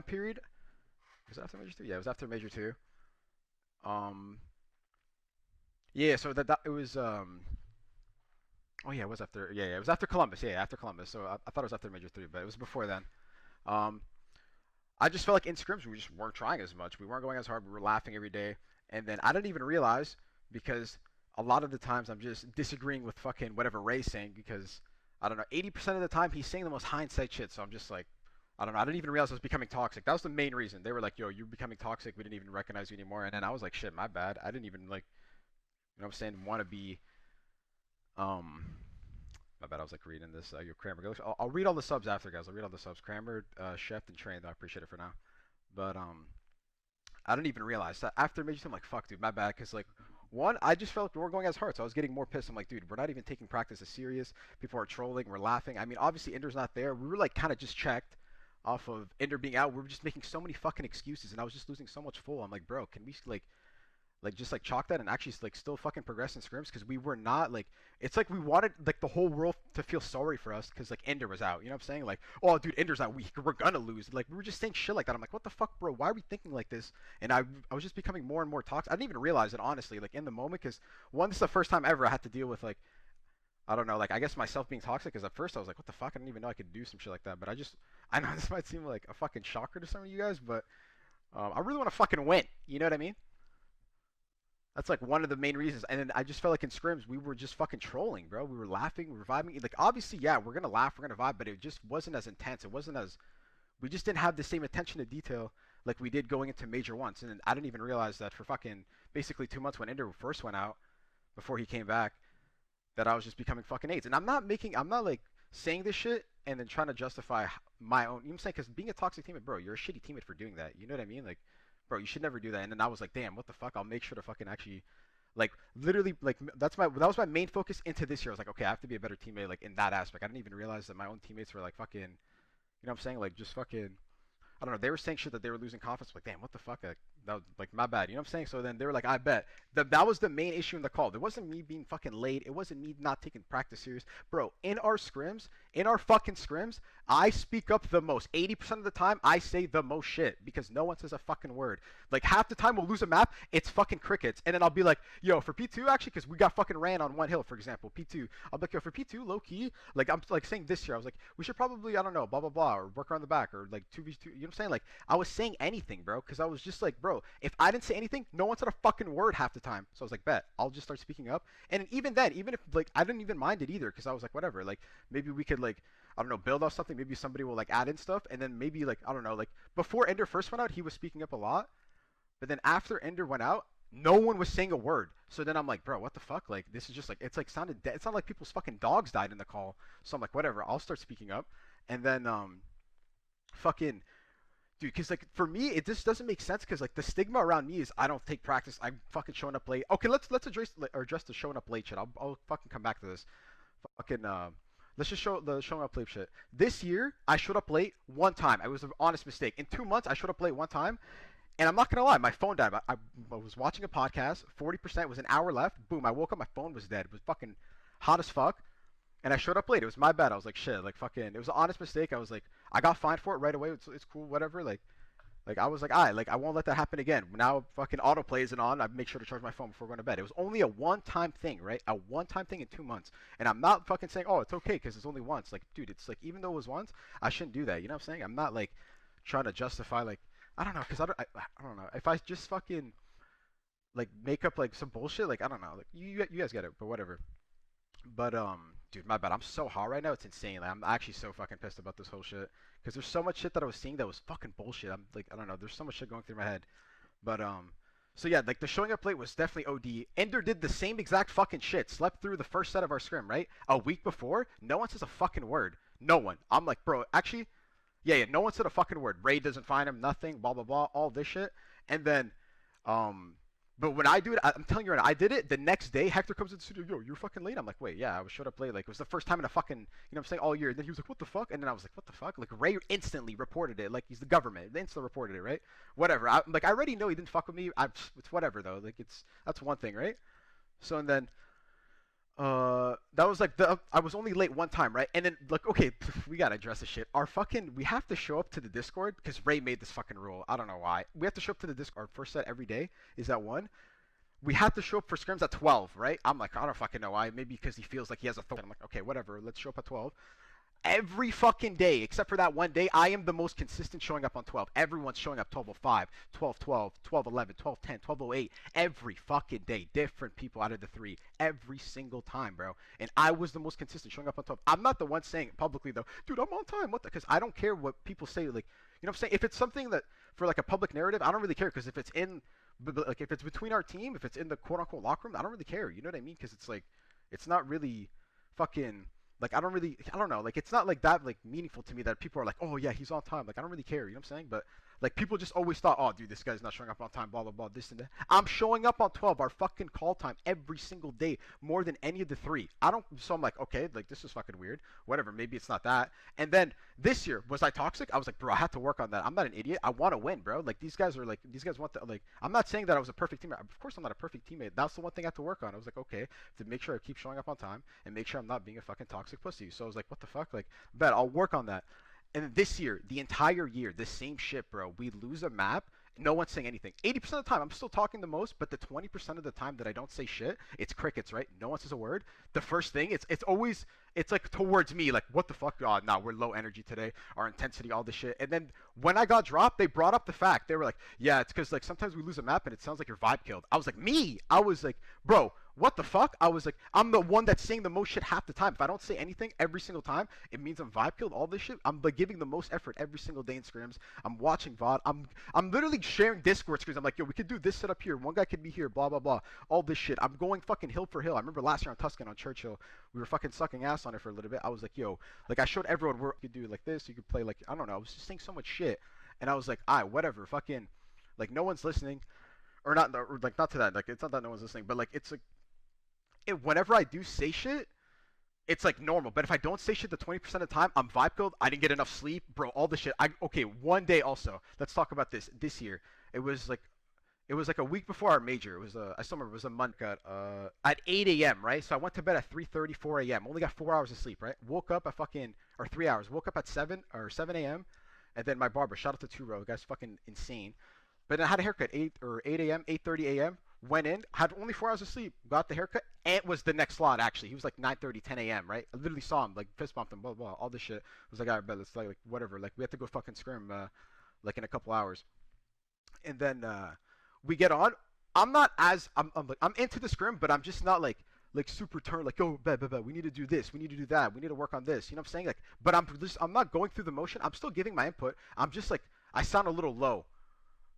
period. Was it after major 2? Yeah, it was after major 2. Um, yeah, so that it was oh yeah, it was after it was after Columbus. Yeah, after Columbus. So I thought it was after major 3, but it was before then. Um, I just felt like in scrims we just weren't trying as much. We weren't going as hard. We were laughing every day, and then I didn't even realize because a lot of the times I'm just disagreeing with fucking whatever Ray's saying because I don't know. 80% of the time he's saying the most hindsight shit. So I'm just like, I don't know. I didn't even realize I was becoming toxic. That was the main reason. They were like, "Yo, you're becoming toxic. We didn't even recognize you anymore." And then I was like, "Shit, my bad. I didn't even like, you know what I'm saying, want to be um." My bad. I was like reading this. Your Kramer. I'll read all the subs after, guys. I'll read all the subs. Kramer, Chef, and Train. I appreciate it for now. But I didn't even realize that after Major 2, I'm like, fuck, dude, my bad. Because, like, one, I just felt like we weren't going as hard. So I was getting more pissed. I'm like, dude, we're not even taking practice as serious. People are trolling. We're laughing. I mean, obviously, Ender's not there. We were, like, kind of just checked off of Ender being out. We were just making so many fucking excuses. And I was just losing so much full. I'm like, bro, can we, like just like chalk that and actually like still fucking progress in scrims because we were not like it's like we wanted like the whole world to feel sorry for us because like Ender was out. You know what I'm saying? Like, oh dude, Ender's out. We're gonna lose. Like we were just saying shit like that. I'm like, what the fuck, bro? Why are we thinking like this? And I was just becoming more and more toxic. I didn't even realize it honestly, like in the moment, because one, this is the first time ever I had to deal with like I don't know, like I guess myself being toxic. Because at first I was like, what the fuck? I didn't even know I could do some shit like that. But I know this might seem like a fucking shocker to some of you guys, but I really want to fucking win. You know what I mean? That's like one of the main reasons. And then I just felt like in scrims we were just fucking trolling, bro. We were laughing, we were vibing. Like obviously, yeah, we're gonna laugh, we're gonna vibe, but it just wasn't as intense. It wasn't as we just didn't have the same attention to detail like we did going into major once. And I didn't even realize that for fucking basically 2 months when Ender first went out before he came back, that I was just becoming fucking AIDS. And I'm not like saying this shit and then trying to justify my own. You know what I'm saying? Because being a toxic teammate, bro, you're a shitty teammate for doing that. You know what I mean? Like, bro, you should never do that. And then I was like, damn, what the fuck? I'll make sure to fucking actually, like, literally, like, that was my main focus into this year. I was like, okay, I have to be a better teammate, like, in that aspect. I didn't even realize that my own teammates were like fucking, you know what I'm saying? Like, just fucking I don't know. They were saying shit that they were losing confidence. Like, damn, what the fuck? Like, that was, like my bad. You know what I'm saying? So then they were like, I bet that was the main issue in the call. It wasn't me being fucking late. It wasn't me not taking practice serious, bro. In our fucking scrims, I speak up the most. 80% of the time, I say the most shit because no one says a fucking word. Like half the time we'll lose a map, it's fucking crickets, and then I'll be like, yo, for P2 actually, because we got fucking ran on one hill, for example, P2. I'll be like, yo, for P2, low key, like I'm like saying this year, I was like, we should probably, I don't know, blah blah blah, or work around the back, or like 2v2. You know what I'm saying? Like I was saying anything, bro, because I was just like, bro, if I didn't say anything, no one said a fucking word half the time. So I was like, bet, I'll just start speaking up. And even then, even if like I didn't even mind it either, because I was like, whatever, like maybe we could like I don't know, build off something. Maybe somebody will like add in stuff, and then maybe like I don't know, like before Ender first went out, he was speaking up a lot, but then after Ender went out, no one was saying a word. So then I'm like, bro, what the fuck? Like this is just like it's like sounded. It's not like people's fucking dogs died in the call. So I'm like, whatever, I'll start speaking up, and then fucking dude, because like for me, it just doesn't make sense. Because like the stigma around me is I don't take practice. I'm fucking showing up late. Okay, let's address the showing up late shit. I'll fucking come back to this. Fucking let's just show the showing up late shit. This year, I showed up late one time. It was an honest mistake. In 2 months, I showed up late one time, and I'm not gonna lie, my phone died. I was watching a podcast. 40% was an hour left. Boom! I woke up. My phone was dead. It was fucking hot as fuck. And I showed up late. It was my bad. I was like, shit. Like fucking. It was an honest mistake. I was like, I got fined for it right away. It's cool. Whatever. Like I was like, like I won't let that happen again. Now fucking autoplay isn't on. I make sure to charge my phone before going to bed. It was only a one-time thing, right? A one-time thing in 2 months. And I'm not fucking saying, oh, it's okay because it's only once. Like, dude, it's like even though it was once, I shouldn't do that. You know what I'm saying? I'm not like trying to justify like I don't know because I don't know if I just fucking like make up like some bullshit. Like I don't know. Like you guys get it, but whatever. But dude, my bad. I'm so hot right now. It's insane. Like, I'm actually so fucking pissed about this whole shit because there's so much shit that I was seeing that was fucking bullshit. I'm like, I don't know. There's so much shit going through my head. But so yeah, like the showing up late was definitely OD. Ender did the same exact fucking shit. Slept through the first set of our scrim, right? A week before, no one says a fucking word. No one. I'm like, bro, actually, yeah. No one said a fucking word. Ray doesn't find him. Nothing. Blah blah blah. All this shit. And then um, but when I do it, I'm telling you right now, I did it the next day. Hector comes in the studio, yo, you're fucking late. I'm like, wait, yeah, I was showed up late. Like it was the first time in a fucking, you know what I'm saying, all year. And then he was like, what the fuck? And then I was like, what the fuck? Like Ray instantly reported it. Like he's the government. They instantly reported it, right? Whatever. Like I already know he didn't fuck with me. It's whatever though. Like that's one thing, right? So and then That was like the I was only late one time, right? And then like, okay, we gotta address this shit. We have to show up to the Discord because Ray made this fucking rule. I don't know why. We have to show up to the Discord. Our first set every day is at 1. We have to show up for scrims at 12, right? I'm like, I don't fucking know why. Maybe because he feels like he has authority. I'm like, okay, whatever. Let's show up at 12. Every fucking day, except for that one day, I am the most consistent showing up on 12. Everyone's showing up 12:05, 12:12, 12:11, 12:10, 12:08. Every fucking day, different people out of the three. Every single time, bro. And I was the most consistent showing up on 12. I'm not the one saying it publicly, though. Dude, I'm on time. What the? Because I don't care what people say. Like, you know what I'm saying? If it's something that, for like a public narrative, I don't really care. Because if it's in, like, if it's between our team, if it's in the quote unquote locker room, I don't really care. You know what I mean? Because it's like, it's not really fucking like I don't know, like it's not like that like meaningful to me that people are like, oh yeah, he's on time. Like I don't really care, you know what I'm saying? But like people just always thought, oh dude, this guy's not showing up on time, blah blah blah, this and that. I'm showing up on 12, our fucking call time every single day, more than any of the three. I don't, so I'm like, okay, like this is fucking weird. Whatever, maybe it's not that. And then this year, was I toxic? I was like, bro, I had to work on that. I'm not an idiot. I want to win, bro. Like these guys want to like. I'm not saying that I was a perfect teammate. Of course, I'm not a perfect teammate. That's the one thing I had to work on. I was like, okay, to make sure I keep showing up on time and make sure I'm not being a fucking toxic pussy. So I was like, what the fuck? Like, bet I'll work on that. And this year, the entire year, the same shit, bro. We lose a map. No one's saying anything. 80% of the time, I'm still talking the most, but the 20% of the time that I don't say shit, it's crickets, right? No one says a word. The first thing, it's always, it's like towards me, like, what the fuck? Oh, nah, we're low energy today. Our intensity, all this shit. And then when I got dropped, they brought up the fact. They were like, yeah, it's because, like, sometimes we lose a map and it sounds like your vibe killed. I was like, me? I was like, bro, what the fuck? I was like, I'm the one that's saying the most shit half the time. If I don't say anything every single time, it means I'm vibe killed. All this shit. I'm like giving the most effort every single day in scrims. I'm watching VOD. I'm literally sharing Discord screens. I'm like, yo, we could do this setup here. One guy could be here. Blah blah blah. All this shit. I'm going fucking hill for hill. I remember last year on Tuscan on Churchill, we were fucking sucking ass on it for a little bit. I was like, yo, like I showed everyone where you could do like this. You could play like I don't know. I was just saying so much shit, and I was like, whatever. Fucking, like no one's listening, or not, or like not to that. Like it's not that no one's listening, but like it's like whenever I do say shit, it's like normal. But if I don't say shit the 20% of the time, I'm vibe killed. I didn't get enough sleep, bro. All the shit. Okay. One day also. Let's talk about this. This year, it was like a week before our major. It was I still remember it was a month at 8 a.m. right. So I went to bed at 3:30, 4 a.m. Only got 4 hours of sleep, right. Woke up at fucking or 3 hours. Woke up at 7 a.m. And then my barber, shout out to Two Row, the guy's fucking insane. But then I had a haircut 8 a.m., 8:30 a.m. Went in, had only 4 hours of sleep, got the haircut, and it was the next slot actually. He was like 9:30, 10 a.m. right? I literally saw him, like fist bumped him, blah blah, all this shit. I was like, alright, bet let's like whatever. Like we have to go fucking scrim, like in a couple hours. And then we get on. I'm not as I'm like I'm into the scrim, but I'm just not like super turn like oh bet we need to do this, we need to do that, we need to work on this. You know what I'm saying? Like, but I'm not going through the motion. I'm still giving my input. I'm just like I sound a little low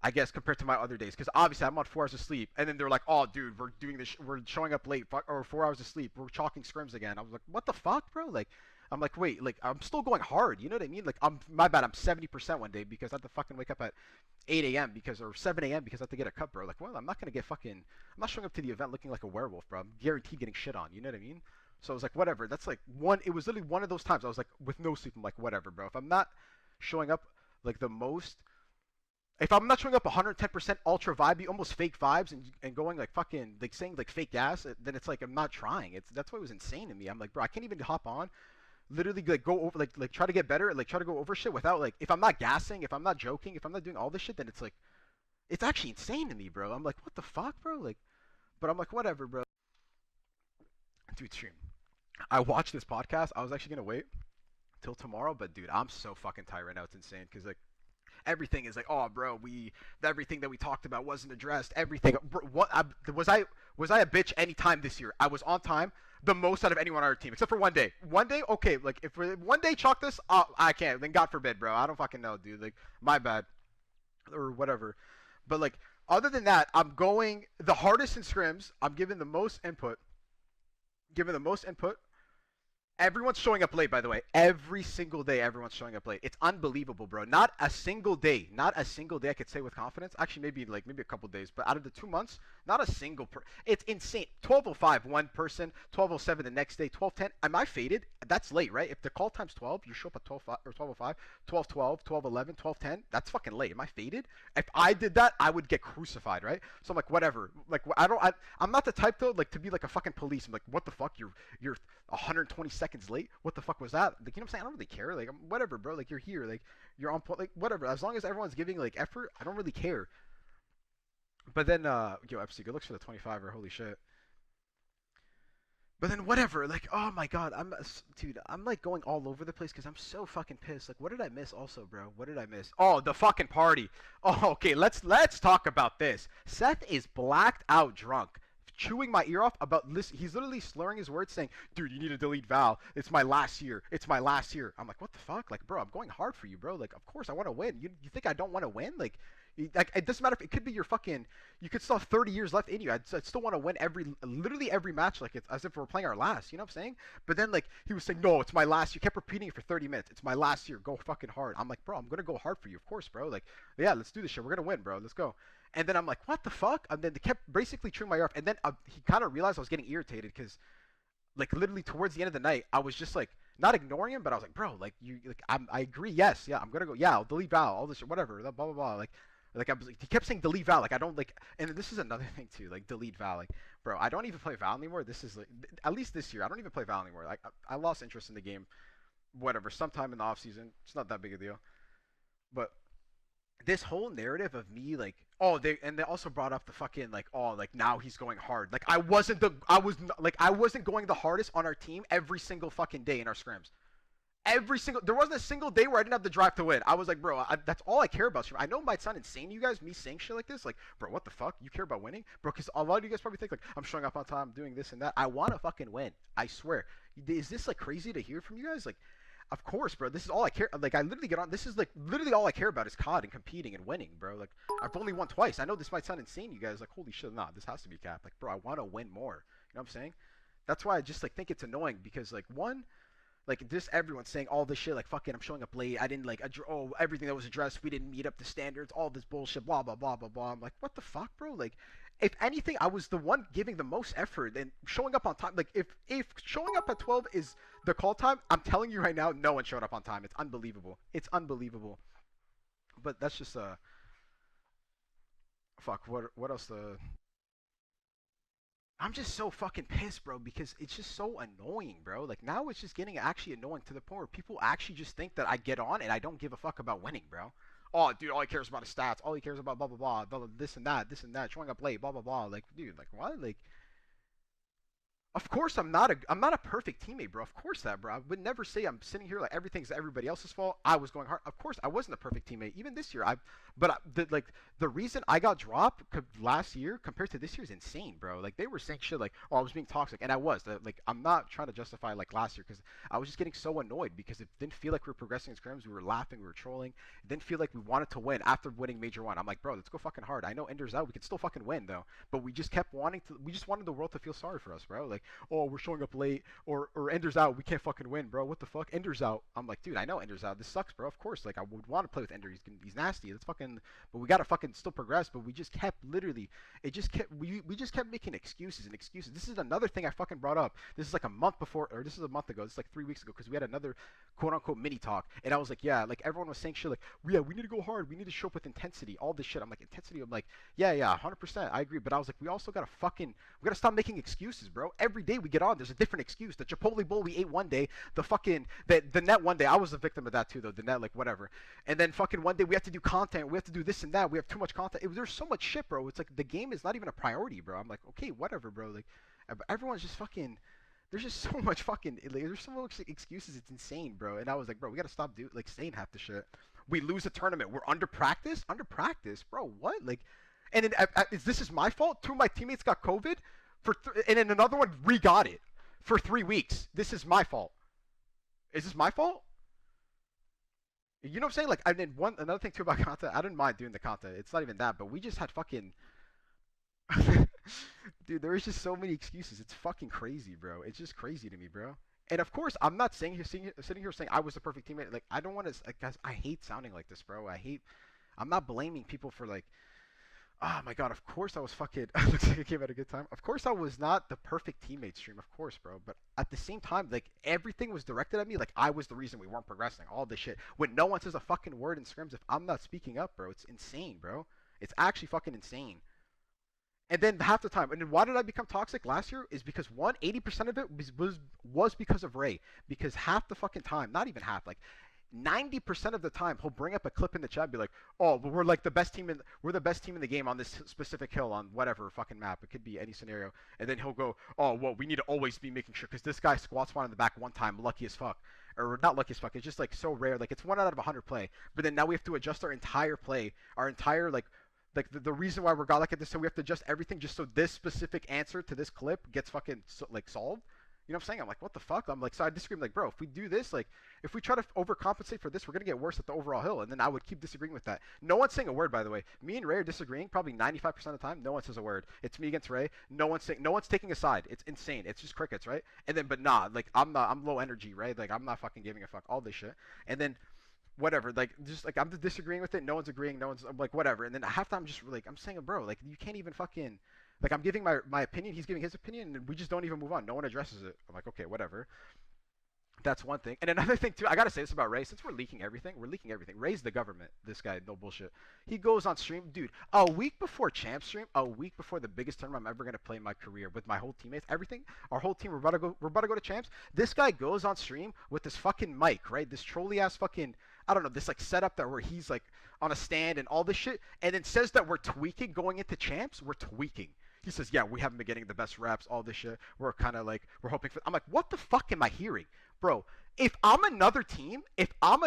I guess compared to my other days, because obviously I'm on 4 hours of sleep, and then they're like, "Oh, dude, we're doing this, we're showing up late, or 4 hours of sleep, we're chalking scrims again." I was like, "What the fuck, bro?" Like, I'm like, "Wait, like I'm still going hard." You know what I mean? Like, I'm my bad. I'm 70% one day because I have to fucking wake up at 8 a.m. because or 7 a.m. because I have to get a cut, bro. Like, well, I'm not gonna get fucking. I'm not showing up to the event looking like a werewolf, bro. I'm guaranteed getting shit on. You know what I mean? So I was like, whatever. That's like one. It was literally one of those times. I was like, with no sleep, I'm like, whatever, bro. If I'm not showing up like the most if I'm not showing up 110% ultra vibey, almost fake vibes, and going like fucking like saying like fake gas, then it's like I'm not trying. It's that's why it was insane to me. I'm like, bro, I can't even hop on, literally like go over like try to get better, like try to go over shit without like if I'm not gassing, if I'm not joking, if I'm not doing all this shit, then it's like it's actually insane to me, bro. I'm like, what the fuck, bro? Like, but I'm like, whatever, bro. Dude, stream. I watched this podcast. I was actually gonna wait till tomorrow, but dude, I'm so fucking tired right now. It's insane because like everything is like, oh, bro, we everything that we talked about wasn't addressed. Everything. Bro, was I a bitch any time this year? I was on time the most out of anyone on our team, except for one day. One day, okay, like if we one day chalk this, I can't. Then God forbid, bro. I don't fucking know, dude. Like my bad or whatever. But like other than that, I'm going the hardest in scrims. I'm giving the most input. Giving the most input Everyone's showing up late, by the way. Every single day, everyone's showing up late. It's unbelievable, bro. Not a single day, not a single day I could say with confidence. Actually, maybe a couple days, but out of the 2 months, not a single. It's insane. 12:05, one person. 12:07 the next day. 12:10. Am I faded? That's late, right? If the call time's 12, you show up at 12 or 12:05, 12:12, 12:11, 12:10. That's fucking late. Am I faded? If I did that, I would get crucified, right? So I'm like, whatever. Like I don't. I'm not the type though, like to be like a fucking police. I'm like, what the fuck? You're 120 seconds late. What the fuck was that? Like, you know what I'm saying? I don't really care. Like, whatever, bro. Like, you're here. Like, you're on point. Like, whatever. As long as everyone's giving like effort, I don't really care. But then, yo, FC, good looks for the 25er. Holy shit. But then, whatever. Like, oh my god, dude. I'm like going all over the place because I'm so fucking pissed. Like, what did I miss? Also, bro, what did I miss? Oh, the fucking party. Oh, okay. Let's talk about this. Seth is blacked out drunk, chewing my ear off about listen. He's literally slurring his words, saying, "Dude, you need to delete Val. It's my last year. It's my last year." I'm like, "What the fuck? Like, bro, I'm going hard for you, bro. Like, of course I want to win. You think I don't want to win? Like, it doesn't matter if it could be your fucking. You could still have 30 years left in you. I'd still want to win literally every match, like it's as if we're playing our last. You know what I'm saying? But then like he was saying, "No, it's my last." You kept repeating it for 30 minutes. It's my last year. Go fucking hard. I'm like, bro, I'm gonna go hard for you, of course, bro. Like, yeah, let's do this shit. We're gonna win, bro. Let's go. And then I'm like, what the fuck? And then they kept basically chewing my ear off. And then he kind of realized I was getting irritated because, like, literally towards the end of the night, I was just like, not ignoring him, but I was like, bro, like, I agree, yes, yeah, I'm gonna go, yeah, I'll delete Val, all this shit, whatever, blah blah blah. Like I was, like, he kept saying delete Val, like I don't like, and this is another thing too, like delete Val, like, bro, I don't even play Val anymore. This is like, at least this year, I don't even play Val anymore. Like, I lost interest in the game, whatever, sometime in the off season. It's not that big a deal, but this whole narrative of me like they also brought up the fucking like like now he's going hard like I wasn't going the hardest on our team every single fucking day in our scrims. There wasn't a single day where I didn't have the drive to win. I was like, bro, that's all I care about. I know it might sound insane to you guys, me saying shit like this. Like, bro, what the fuck? You care about winning, bro? Because a lot of you guys probably think like I'm showing up on time, doing this and that. I want to fucking win. I swear. Is this like crazy to hear from you guys? Like, of course, bro. This is all I care. Like, I literally get on. This is like literally all I care about is COD and competing and winning, bro. Like, I've only won twice. I know this might sound insane, you guys. Like, holy shit, nah, this has to be capped. Like, bro, I want to win more. You know what I'm saying? That's why I just like think it's annoying because like one, like this everyone's saying all this shit like fucking I'm showing up late. I didn't like everything that was addressed. We didn't meet up to standards. All this bullshit. Blah blah blah blah blah. I'm like, what the fuck, bro? Like, if anything, I was the one giving the most effort and showing up on time. Like, if showing up at 12 is the call time, I'm telling you right now, no one showed up on time. It's unbelievable. It's unbelievable. But that's just fuck. What else? I'm just so fucking pissed, bro, because it's just so annoying, bro. Like now it's just getting actually annoying to the point where people actually just think that I get on and I don't give a fuck about winning, bro. Oh, dude, all he cares about is stats. All he cares about blah blah blah, blah, blah this and that, showing up late, blah blah blah. Like, dude, like what? Like, of course, I'm not a perfect teammate, bro. Of course that, bro. I would never say I'm sitting here like everything's everybody else's fault. I was going hard. Of course, I wasn't a perfect teammate even this year. The reason I got dropped last year compared to this year is insane, bro. Like they were saying shit like, "Oh, I was being toxic," and I was. Like I'm not trying to justify like last year because I was just getting so annoyed because it didn't feel like we were progressing in scrims. We were laughing, we were trolling. It didn't feel like we wanted to win after winning Major One. I'm like, bro, let's go fucking hard. I know Ender's out. We can still fucking win though, but we just kept wanting to. We just wanted the world to feel sorry for us, bro. Like, oh, we're showing up late, or Ender's out, we can't fucking win, bro. What the fuck? Ender's out. I'm like, dude, I know Ender's out. This sucks, bro. Of course, like I would want to play with Ender. He's nasty. That's fucking. But we gotta fucking still progress. But we just kept literally. It just kept. We just kept making excuses and excuses. This is another thing I fucking brought up. This is like a month before, or this is a month ago. This is like 3 weeks ago because we had another quote unquote mini talk, and I was like, yeah, like everyone was saying shit like, yeah, we need to go hard. We need to show up with intensity. All this shit. I'm like, intensity. I'm like, yeah, 100%. I agree. But I was like, we also gotta fucking. We gotta stop making excuses, bro. Every day we get on, there's a different excuse. The Chipotle bowl we ate one day, the net one day. I was a victim of that too, though. The net, like whatever. And then fucking one day we have to do content. We have to do this and that. We have too much content. There's so much shit, bro. It's like the game is not even a priority, bro. I'm like, okay, whatever, bro. Like, everyone's just fucking. There's just so much fucking. Like, there's so much excuses. It's insane, bro. And I was like, bro, we gotta stop saying half the shit. We lose a tournament. We're under practice. Under practice, bro. What? Like, and then this is my fault. Two of my teammates got COVID and then another one re-got it for 3 weeks. This is my fault. Is this my fault? You know what I'm saying? Like, I did another thing too about content. I didn't mind doing the content. It's not even that, but we just had fucking. Dude, there was just so many excuses. It's fucking crazy, bro. It's just crazy to me, bro. And of course, I'm not sitting here saying I was the perfect teammate. Like I don't want to. Like, guys, I hate sounding like this, bro. I hate. I'm not blaming people for like. Oh my god, of course I was fucking. Looks like I came at a good time. Of course I was not the perfect teammate stream, of course, bro. But at the same time, like everything was directed at me. Like I was the reason we weren't progressing. All this shit. When no one says a fucking word in scrims, if I'm not speaking up, bro, it's insane, bro. It's actually fucking insane. And then half the time, and then why did I become toxic last year? Is because 80% of it was because of Ray. Because half the fucking time, not even half, like 90% of the time, he'll bring up a clip in the chat, and be like, "Oh, but we're like the best team in we're the best team in the game on this specific hill on whatever fucking map. It could be any scenario." And then he'll go, "Oh, well, we need to always be making sure because this guy squat spawned in the back one time, lucky as fuck." Or not lucky as fuck. It's just like so rare. Like it's 1 out of 100 play. But then now we have to adjust our entire play, our entire like the reason why we're god like at this, so we have to adjust everything just so this specific answer to this clip gets fucking like solved. You know what I'm saying? I'm like, what the fuck? I'm like, so I disagree. I'm like, bro, if we do this, like, if we try to overcompensate for this, we're gonna get worse at the overall hill. And then I would keep disagreeing with that. No one's saying a word, by the way. Me and Ray are disagreeing probably 95% of the time. No one says a word. It's me against Ray. No one's taking a side. It's insane. It's just crickets, right? And then, but nah, like, I'm low energy, right? Like, I'm not fucking giving a fuck. All this shit. And then whatever, like just like I'm just disagreeing with it. No one's agreeing. No one's I'm like whatever. And then half time I'm just like I'm saying, bro, like you can't even fucking like I'm giving my opinion. He's giving his opinion, and we just don't even move on. No one addresses it. I'm like, okay, whatever. That's one thing. And another thing too, I gotta say this about Ray. Since we're leaking everything, Ray's the government. This guy, no bullshit. He goes on stream, dude. A week before champ stream, a week before the biggest tournament I'm ever gonna play in my career with my whole teammates, everything, our whole team. We're about to go to champs. This guy goes on stream with this fucking mic, right? This trolley ass fucking, I don't know, this like setup that where he's like on a stand and all this shit, and then says that we're tweaking going into champs. We're tweaking. He says, yeah, we haven't been getting the best reps, all this shit. We're kind of like, we're hoping for. I'm like, what the fuck am I hearing? Bro, if I'm another team, I'm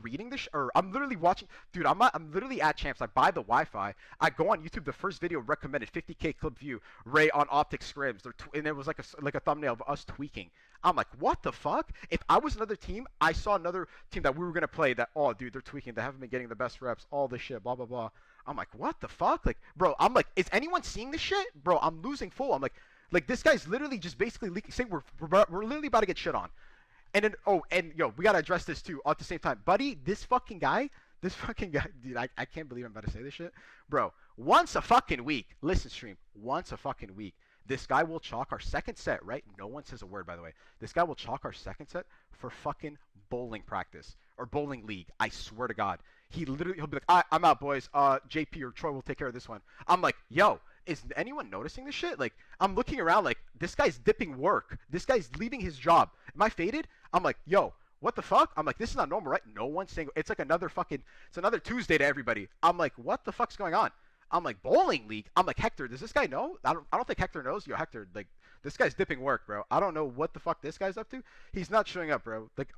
reading this, or I'm literally watching. Dude, I'm literally at champs. I buy the Wi-Fi. I go on YouTube. The first video recommended 50K clip view. Ray on OpTic scrims. And it was like a thumbnail of us tweaking. I'm like, what the fuck? If I was another team, I saw another team that we were gonna play that. Oh, dude, they're tweaking. They haven't been getting the best reps. All this shit. Blah blah blah. I'm like, what the fuck? Like, bro, I'm like, is anyone seeing this shit? Bro, I'm losing full. I'm like this guy's literally just basically leaking, saying we're literally about to get shit on. And then, oh, and yo, we gotta address this too at the same time, buddy. This fucking guy, dude. I can't believe I'm about to say this shit, bro. Once a fucking week, listen, stream. Once a fucking week, this guy will chalk our second set, right? No one says a word, by the way. This guy will chalk our second set for fucking bowling practice or bowling league. I swear to God. He'll be like, I'm out, boys. JP or Troy will take care of this one. I'm like, yo, is anyone noticing this shit? Like, I'm looking around like, this guy's dipping work. This guy's leaving his job. Am I faded? I'm like, yo, what the fuck? I'm like, this is not normal, right? No one's saying, it's like it's another Tuesday to everybody. I'm like, what the fuck's going on? I'm like, bowling league? I'm like, Hector, does this guy know? I don't think Hector knows. Yo, Hector, like, this guy's dipping work, bro. I don't know what the fuck this guy's up to. He's not showing up, bro. Like,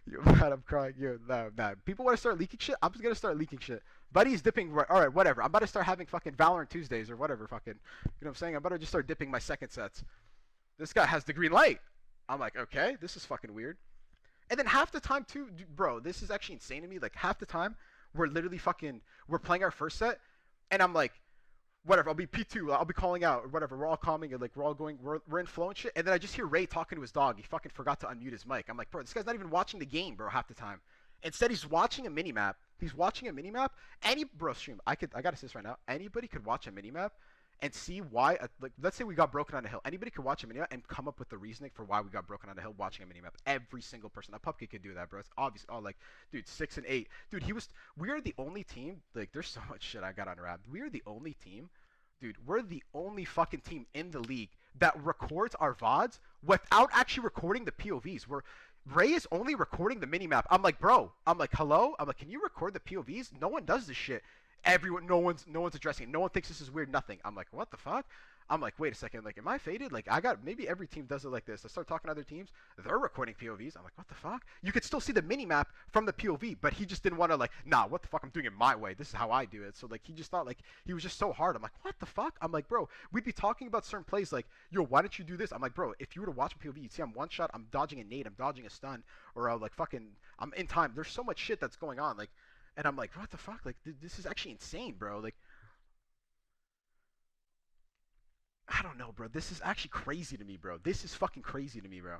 yo, man, I'm crying. Yo, no. People want to start leaking shit. I'm just gonna start leaking shit. Buddy's dipping. All right, whatever. I'm about to start having fucking Valorant Tuesdays or whatever. Fucking, you know what I'm saying? I'm about to just start dipping my second sets. This guy has the green light. I'm like, okay, this is fucking weird. And then half the time too, bro, this is actually insane to me. Like half the time, we're playing our first set, and I'm like, whatever, I'll be P2, I'll be calling out, or whatever. We're all calming, and like we're in flow and shit. And then I just hear Ray talking to his dog. He fucking forgot to unmute his mic. I'm like, bro, this guy's not even watching the game, bro, half the time. Instead, he's watching a mini map. Bro, stream. I gotta say this right now. Anybody could watch a mini map and see why. Like, let's say we got broken on a hill. Anybody could watch a mini map and come up with the reasoning for why we got broken on a hill watching a mini map. Every single person. A pupkid could do that, bro. It's obvious. Oh, like, dude, 6 and 8. Dude, we are the only team. Like, there's so much shit I got unwrapped. We are the only team. Dude, we're the only fucking team in the league that records our VODs without actually recording the POVs. Ray is only recording the minimap. I'm like, bro. I'm like, hello. I'm like, can you record the POVs? No one does this shit. No one's addressing it. No one thinks this is weird. Nothing. I'm like, what the fuck? I'm like, wait a second. Like, am I faded? Like, maybe every team does it like this. I start talking to other teams. They're recording POVs. I'm like, what the fuck? You could still see the mini map from the POV, but he just didn't want to like, nah, what the fuck? I'm doing it my way. This is how I do it. So like, he just thought like he was just so hard. I'm like, what the fuck? I'm like, bro, we'd be talking about certain plays like, yo, why don't you do this? I'm like, bro, if you were to watch a POV, you'd see I'm one shot, I'm dodging a nade, I'm dodging a stun, or like fucking, I'm in time. There's so much shit that's going on. Like, and I'm like, what the fuck? Like, this is actually insane, bro. Like, I don't know, bro. This is actually crazy to me, bro. This is fucking crazy to me, bro.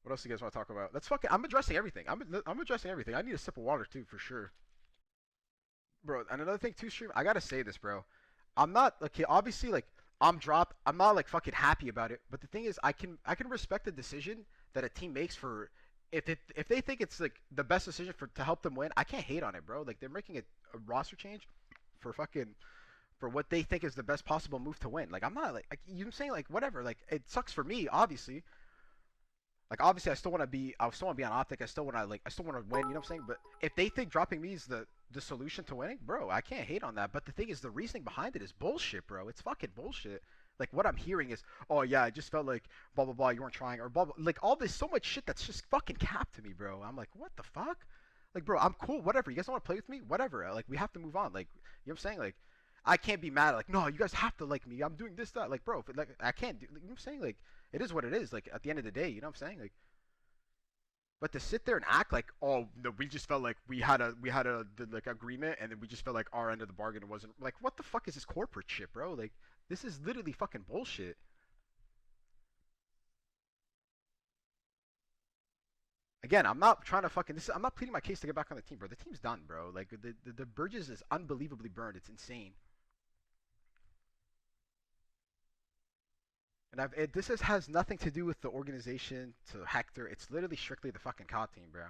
What else do you guys want to talk about? Let's fucking. I'm addressing everything. I'm addressing everything. I need a sip of water too, for sure, bro. And another thing too, stream. I gotta say this, bro. I'm not like obviously like I'm dropped. I'm not like fucking happy about it. But the thing is, I can respect the decision that a team makes for if they think it's like the best decision for to help them win. I can't hate on it, bro. Like they're making a roster change for fucking for what they think is the best possible move to win. Like I'm not like you know what I'm saying like whatever. Like it sucks for me, obviously. Like obviously, I still want to be on OpTic. I still want to win. You know what I'm saying? But if they think dropping me is the solution to winning, bro, I can't hate on that. But the thing is, the reasoning behind it is bullshit, bro. It's fucking bullshit. Like what I'm hearing is, oh yeah, I just felt like blah blah blah, you weren't trying, or blah blah. Like all this so much shit that's just fucking cap to me, bro. I'm like, what the fuck? Like, bro, I'm cool. Whatever. You guys don't want to play with me? Whatever. Like, we have to move on. Like, you know what I'm saying? Like, I can't be mad. Like, no, you guys have to like me. I'm doing this, that. Like, bro, like, I can't do. Like, you know what I'm saying? Like, it is what it is. Like, at the end of the day, you know what I'm saying? Like, but to sit there and act like, oh, no, we just felt like we had a like agreement, and then we just felt like our end of the bargain wasn't like, what the fuck is this corporate shit, bro? Like, this is literally fucking bullshit. Again, I'm not trying to fucking. I'm not pleading my case to get back on the team, bro. The team's done, bro. Like the Burgess is unbelievably burned. It's insane. And this has nothing to do with the organization to Hector. It's literally strictly the fucking COD team, bro.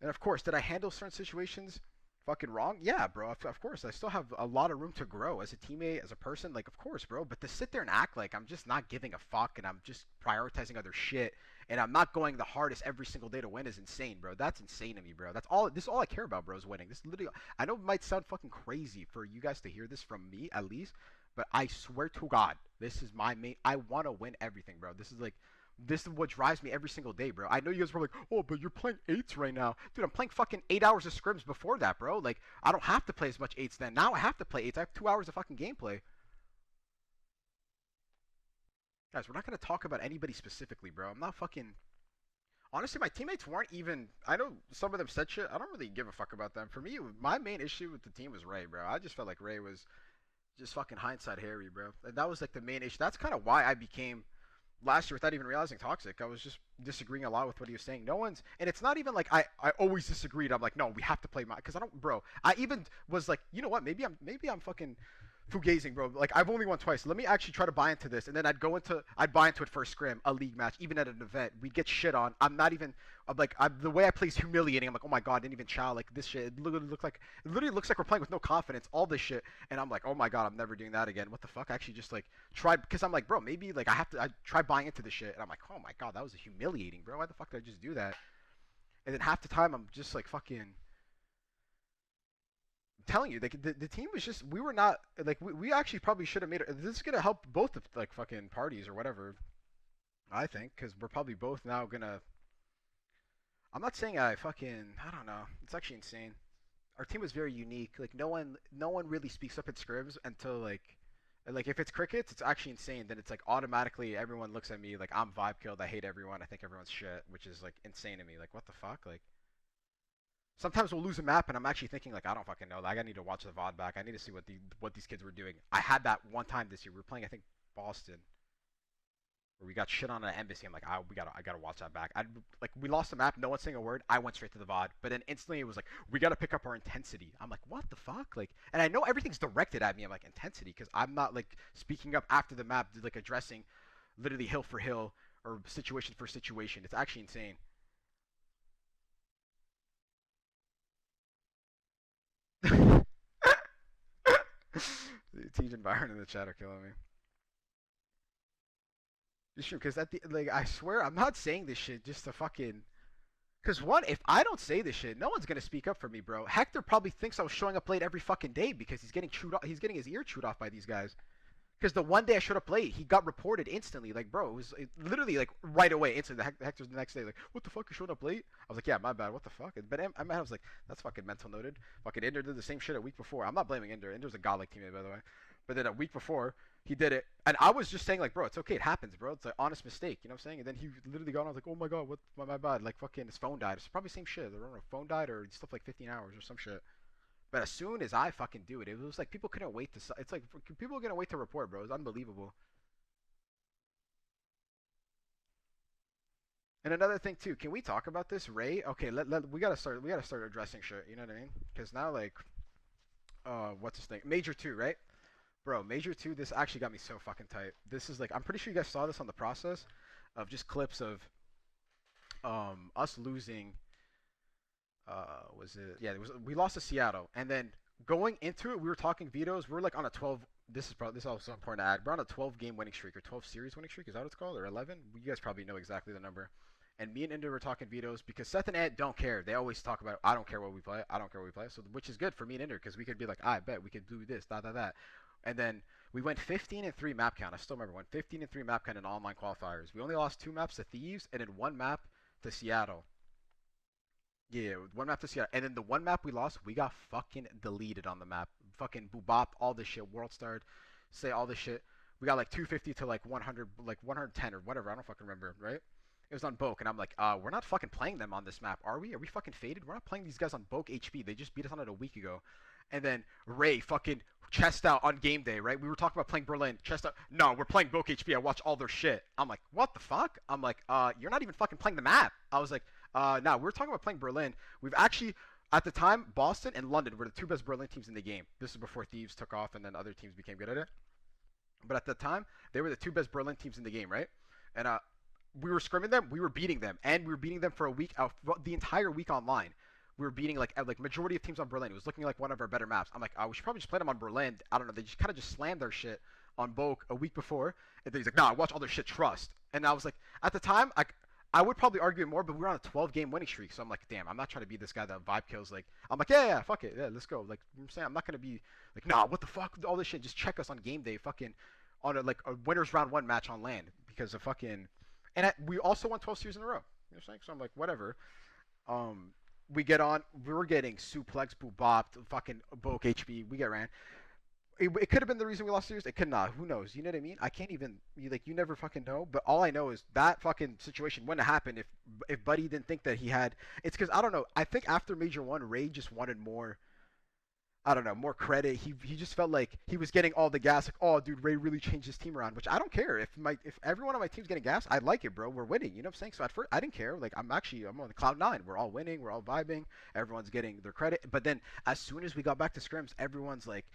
And of course, did I handle certain situations fucking wrong? Yeah, bro. Of course, I still have a lot of room to grow as a teammate, as a person. Like, of course, bro. But to sit there and act like I'm just not giving a fuck and I'm just prioritizing other shit and I'm not going the hardest every single day to win is insane, bro. That's insane to me, bro. That's all. This is all I care about, bro. Is winning. This is literally. I know it might sound fucking crazy for you guys to hear this from me, at least. But I swear to God, this is my main. I want to win everything, bro. This is what drives me every single day, bro. I know you guys were like, oh, but you're playing eights right now. Dude, I'm playing fucking 8 hours of scrims before that, bro. Like, I don't have to play as much eights then. Now I have to play eights. I have 2 hours of fucking gameplay. Guys, we're not going to talk about anybody specifically, bro. I'm not fucking. Honestly, my teammates weren't even. I know some of them said shit. I don't really give a fuck about them. For me, my main issue with the team was Ray, bro. I just felt like Ray was just fucking hindsight Harry, bro. And that was like the main issue. That's kind of why I became last year without even realizing toxic. I was just disagreeing a lot with what he was saying. No one's, and it's not even like I always disagreed. I'm like, no, we have to play my, because I don't, bro. I even was like, you know what? Maybe I'm fucking fugazing, bro. Like I've only won twice. Let me actually try to buy into this, and then I'd buy into it for a scrim, a league match, even at an event. We'd get shit on. I'm not even. I'm like, the way I play is humiliating. I'm like, oh my god, I didn't even chow like this shit. It literally looks like we're playing with no confidence. All this shit, and I'm like, oh my god, I'm never doing that again. What the fuck? I actually just like tried because I'm like, bro, maybe like I try buying into this shit, and I'm like, oh my god, that was humiliating, bro. Why the fuck did I just do that? And then half the time I'm just like fucking telling you, like the team was just we were not like we actually probably should have made it. This is gonna help both the like fucking parties or whatever. I think because we're probably both now gonna. I'm not saying I don't know. It's actually insane. Our team was very unique. Like no one really speaks up at scrims until like if it's crickets, it's actually insane. Then it's like automatically everyone looks at me like I'm vibe killed. I hate everyone. I think everyone's shit, which is like insane to me. Like what the fuck? Like sometimes we'll lose a map and I'm actually thinking like I don't fucking know. Like I need to watch the VOD back. I need to see what these kids were doing. I had that one time this year. We were playing I think Boston where we got shit on an embassy. I'm like I gotta watch that back. Like we lost the map. No one's saying a word. I went straight to the VOD. But then instantly it was like we gotta pick up our intensity. I'm like what the fuck? Like and I know everything's directed at me. I'm like intensity because I'm not like speaking up after the map like addressing literally hill for hill or situation for situation. It's actually insane. Teach and Byron in the chat are killing me. It's true, because at the like, I swear I'm not saying this shit just to fucking. Because one, if I don't say this shit, no one's gonna speak up for me, bro. Hector probably thinks I was showing up late every fucking day because he's getting chewed off. He's getting his ear chewed off by these guys. Because the one day I showed up late, he got reported instantly. Like, bro, literally like right away, instantly. Hector's the next day, like, what the fuck, you showed up late? I was like, yeah, my bad. What the fuck? But I was like, that's fucking mental noted. Fucking Inder did the same shit a week before. I'm not blaming Inder. Inder's a godlike teammate, by the way. But then a week before, he did it, and I was just saying like, bro, it's okay, it happens, bro. It's an honest mistake, you know what I'm saying? And then he literally got on, I was like, oh my god, what, my bad. Like fucking his phone died. It's probably the same shit. I don't know, phone died or stuff like 15 hours or some shit. But as soon as I fucking do it, it was like people couldn't wait to. It's like people couldn't wait to report, bro. It was unbelievable. And another thing too, can we talk about this, Ray? Okay, we gotta start addressing shit. You know what I mean? Because now like, what's this thing? Major two, right? Bro, Major two. This actually got me so fucking tight. This is like, I'm pretty sure you guys saw this on the process of just clips of us losing. Was it? Yeah, it was. We lost to Seattle, and then going into it, we were talking vetoes. We were like on a 12. This is also important to add. We're on a 12 game winning streak or 12 series winning streak. Is that what it's called? Or 11? You guys probably know exactly the number. And me and Inder were talking vetoes because Seth and Ant don't care. They always talk about I don't care what we play. I don't care what we play. So which is good for me and Inder because we could be like I bet we could do this that. And then we went 15-3 map count. I still remember went 15-3 map count in online qualifiers. We only lost two maps to Thieves and then one map to Seattle. Yeah, one map to Seattle, and then the one map we lost, we got fucking deleted on the map. Fucking booped all this shit. World starred, say all this shit. We got like 250 to like 100, like 110 or whatever. I don't fucking remember, right? It was on Boke, and I'm like, we're not fucking playing them on this map, are we? Are we fucking faded? We're not playing these guys on Boke HP. They just beat us on it a week ago. And then Ray fucking chest out on game day, right? We were talking about playing Berlin. Chest out. No, we're playing Boke HP. I watch all their shit. I'm like, what the fuck? I'm like, you're not even fucking playing the map. I was like, now we're talking about playing Berlin. We've actually, at the time, Boston and London were the two best Berlin teams in the game. This is before Thieves took off and then other teams became good at it. But at the time, they were the two best Berlin teams in the game, right? And we were scrimming them, we were beating them, and we were beating them for a week, the entire week online. We were beating like majority of teams on Berlin. It was looking like one of our better maps. I'm like, we should probably just play them on Berlin. I don't know. They just kind of just slammed their shit on Boke a week before, and then he's like, nah, watch all their shit. Trust. And I was like, at the time, I would probably argue more, but we were on a 12 game winning streak. So I'm like, damn, I'm not trying to be this guy that vibe kills. Like, I'm like, yeah, fuck it. Yeah, let's go. Like, you know what I'm saying? I'm not going to be like, nah, what the fuck? All this shit. Just check us on game day. Fucking on a winners round one match on land because of fucking. And we also won 12 series in a row. You know what I'm saying? So I'm like, whatever. Um, we get on. We were getting suplex, bopped, fucking Boke HP. We get ran. It could have been the reason we lost series. It could not. Who knows? You know what I mean? I can't even you never fucking know. But all I know is that fucking situation wouldn't have happened if Buddy didn't think that he had. It's because I don't know. I think after Major One, Ray just wanted more. I don't know, more credit. He just felt like he was getting all the gas. Like, oh, dude, Ray really changed his team around. Which I don't care if everyone on my team's getting gas. I like it, bro. We're winning. You know what I'm saying? So at first I didn't care. Like I'm on the cloud nine. We're all winning. We're all vibing. Everyone's getting their credit. But then as soon as we got back to scrims, everyone's like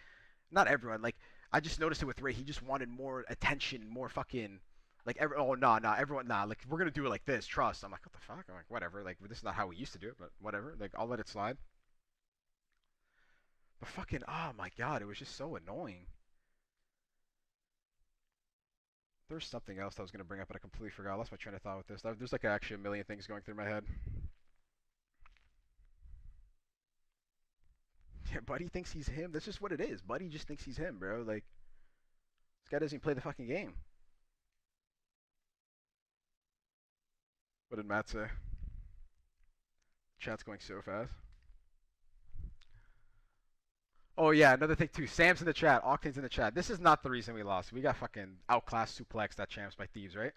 not everyone. Like I just noticed it with Ray. He just wanted more attention, more fucking like oh nah everyone nah like we're gonna do it like this. Trust. I'm like what the fuck? I'm like whatever. Like this is not how we used to do it, but whatever. Like I'll let it slide. But fucking oh my god, it was just so annoying. There's something else I was gonna bring up, but I completely forgot. I lost my train of thought with this. There's like actually a million things going through my head. Yeah, Buddy thinks he's him. That's just what it is. Buddy just thinks he's him, bro. Like this guy doesn't even play the fucking game. What did Matt say? Chat's going so fast. Oh yeah, another thing too. Sam's in the chat. Octane's in the chat. This is not the reason we lost. We got fucking outclassed, suplexed at champs by Thieves, right?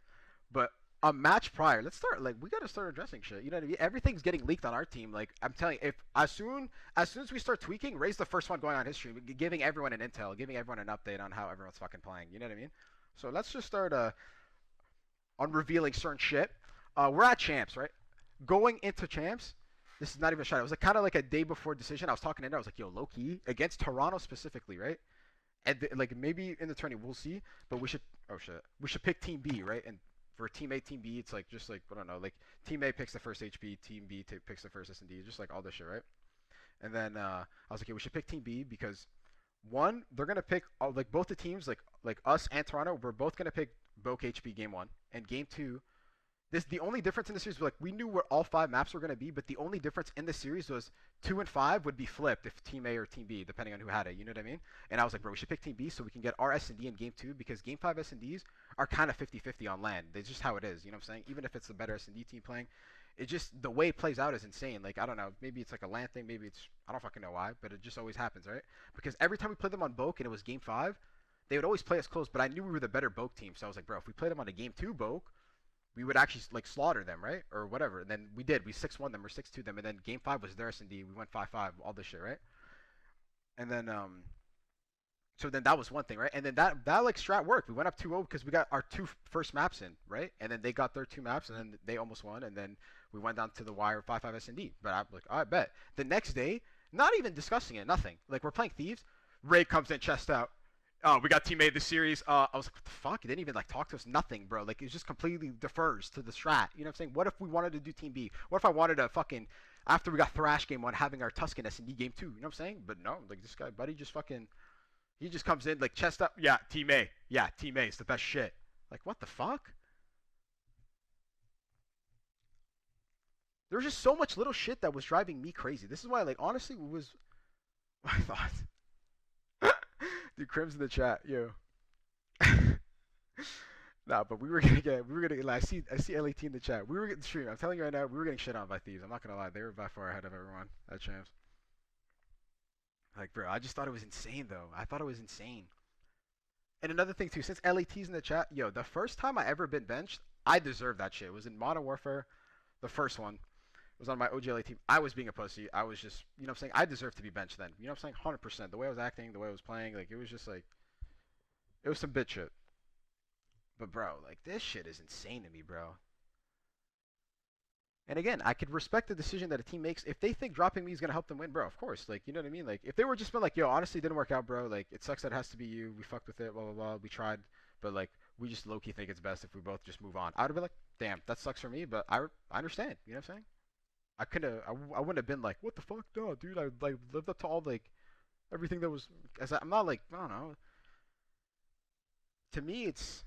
But a match prior, let's start. Like we gotta start addressing shit. You know what I mean? Everything's getting leaked on our team. Like I'm telling you, if as soon as we start tweaking, Ray's the first one going on his stream, giving everyone an intel, giving everyone an update on how everyone's fucking playing. You know what I mean? So let's just start on revealing certain shit. We're at champs, right? Going into champs, this is not even a shot. It was like kind of like a day before decision. I was talking to him. I was like, yo, low key against Toronto specifically, right? And like maybe in the tourney we'll see, but we should. Oh shit, we should pick Team B, right? And for Team A, Team B, it's like just like I don't know, like Team A picks the first HP, Team B picks the first S&D, just like all this shit, right? And then I was like, okay, we should pick Team B because one, they're gonna pick like both the teams, like us and Toronto, we're both gonna pick Boke HP game one, and game two this the only difference in the series. Like we knew where all five maps were going to be, but the only difference in the series was 2 and 5 would be flipped if Team A or Team B, depending on who had it. You know what I mean? And I was like, bro, we should pick Team B so we can get our S&D in game two because game five S&Ds are kind of 50-50 on land. It's just how it is. You know what I'm saying? Even if it's the better S&D team playing, it just the way it plays out is insane. Like I don't know, maybe it's like a land thing, maybe it's I don't fucking know why, but it just always happens, right? Because every time we played them on Boke and it was game five, they would always play us close. But I knew we were the better Boke team, so I was like, bro, if we played them on a game two Boke we would actually like slaughter them, right? Or whatever. And then we did. We 6-1 them or 6-2 them. And then game five was their S&D. We went 5-5. All this shit, right? And then So then that was one thing, right? And then that like strat worked. We went up 2-0 because we got our two first maps in, right? And then they got their two maps, and then they almost won. And then we went down to the wire 5-5 S&D. But I'm like, I bet. The next day, not even discussing it, nothing. Like we're playing Thieves. Ray comes in, chest out. Oh, we got teammate this series. I was like, what the fuck? He didn't even like talk to us. Nothing, bro. Like it just completely defers to the strat. You know what I'm saying? What if we wanted to do Team B? What if I wanted to fucking after we got Thrash game one, having our Tuscan S&D game two? You know what I'm saying? But no, like this guy, buddy, just fucking he just comes in like chest up. Yeah, Team A. Yeah, Team A is the best shit. Like what the fuck? There was just so much little shit that was driving me crazy. This is why, like, honestly, it was. I thought, dude, Crim's in the chat, yo. Nah, but we were gonna. Like, I see LAT in the chat. We were getting stream. I'm telling you right now, we were getting shit on by Thieves. I'm not gonna lie, they were by far ahead of everyone at champs. Like, bro, I just thought it was insane though. I thought it was insane. And another thing too, since LAT's in the chat, yo, the first time I ever been benched, I deserved that shit. It was in Modern Warfare, the first one. It was on my OGLA team. I was being a pussy. I was just, you know what I'm saying? I deserved to be benched then. You know what I'm saying? 100%. The way I was acting, the way I was playing, like, it was just like, it was some bitch shit. But, bro, like, this shit is insane to me, bro. And again, I could respect the decision that a team makes. If they think dropping me is going to help them win, bro, of course. Like, you know what I mean? Like, if they were just been like, yo, honestly, it didn't work out, bro. Like, it sucks that it has to be you. We fucked with it, blah, blah, blah. We tried. But, like, we just low key think it's best if we both just move on. I would have been like, damn, that sucks for me, but I understand. You know what I'm saying? I couldn't have, I wouldn't have been like, what the fuck, no, dude. I like lived up to all like everything that was. As I'm not like, I don't know. To me, it's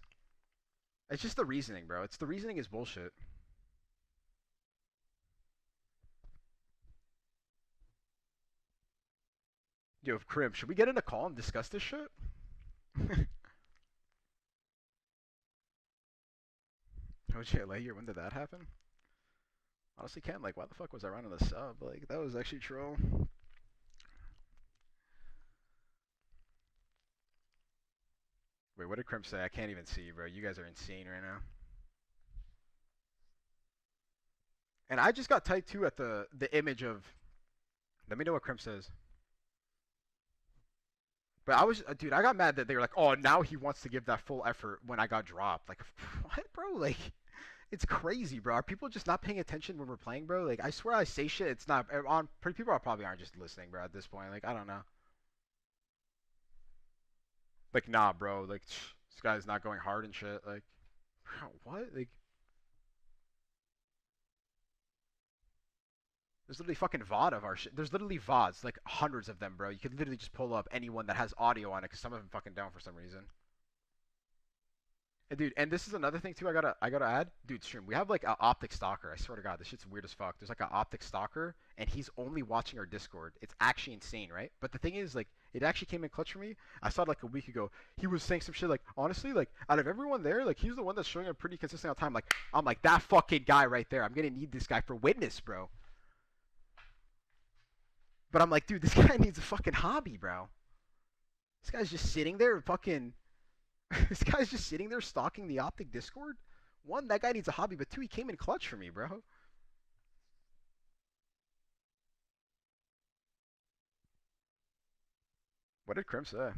just the reasoning, bro. It's the reasoning is bullshit. Yo, Crim, should we get in a call and discuss this shit? OJ Layer, when did that happen? Honestly, Ken, like, why the fuck was I running the sub? Like, that was actually troll. Wait, what did Crim say? I can't even see, bro. You guys are insane right now. And I just got typed too at the image of. Let me know what Crim says. But I was, dude, I got mad that they were like, oh, now he wants to give that full effort when I got dropped. Like, what, bro? Like, it's crazy, bro. Are people just not paying attention when we're playing, bro? Like, I swear I say shit. It's not on. People are probably aren't just listening, bro. At this point, like, I don't know. Like, nah, bro. Like, this guy's not going hard and shit. Like, bro, what? Like, there's literally fucking VOD of our shit. There's literally VODs, like hundreds of them, bro. You could literally just pull up anyone that has audio on it, cause some of them fucking down for some reason. And dude, and this is another thing too. I gotta add, dude. Stream. We have like an OpTic stalker. I swear to God, this shit's weird as fuck. There's like an OpTic stalker, and he's only watching our Discord. It's actually insane, right? But the thing is, like, it actually came in clutch for me. I saw it like a week ago. He was saying some shit like, honestly, like, out of everyone there, like, he's the one that's showing up pretty consistent all the time. Like, I'm like that fucking guy right there. I'm gonna need this guy for witness, bro. But I'm like, dude, this guy needs a fucking hobby, bro. This guy's just sitting there, fucking. This guy's just sitting there stalking the OpTic Discord. One, that guy needs a hobby, but two, he came in clutch for me, bro. What did Crim say?